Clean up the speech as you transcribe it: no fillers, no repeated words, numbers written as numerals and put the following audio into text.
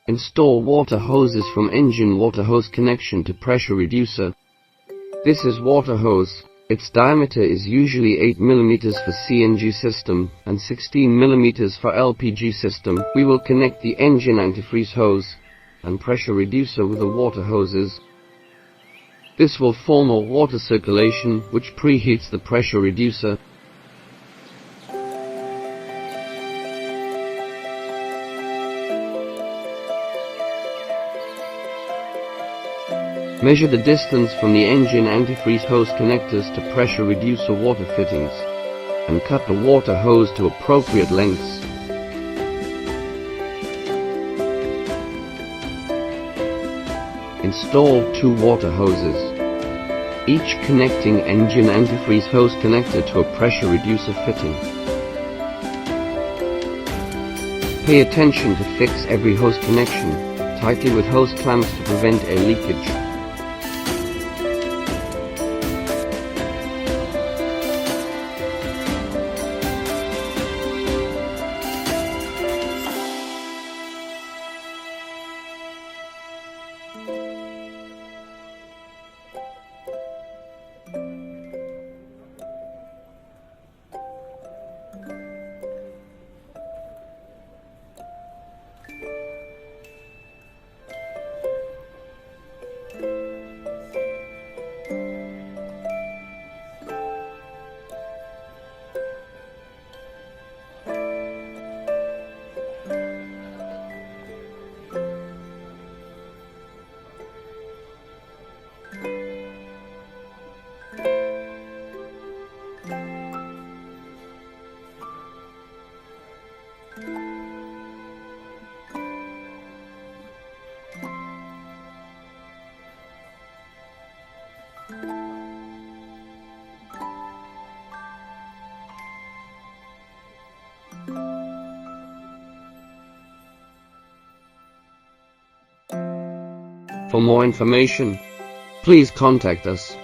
Install water hoses from engine water hose connection to pressure reducer. This is water hose. Its diameter is usually 8 mm for CNG system and 16 mm for LPG system. We will connect the engine antifreeze hose and pressure reducer with the water hoses. This will form a water circulation which preheats the pressure reducer. Measure the distance from the engine antifreeze hose connectors to pressure reducer water fittings and cut the water hose to appropriate lengths. Install 2 water hoses, each connecting engine antifreeze hose connector to a pressure reducer fitting. Pay attention to fix every hose connection tightly with hose clamps to prevent air leakage. For more information, please contact us.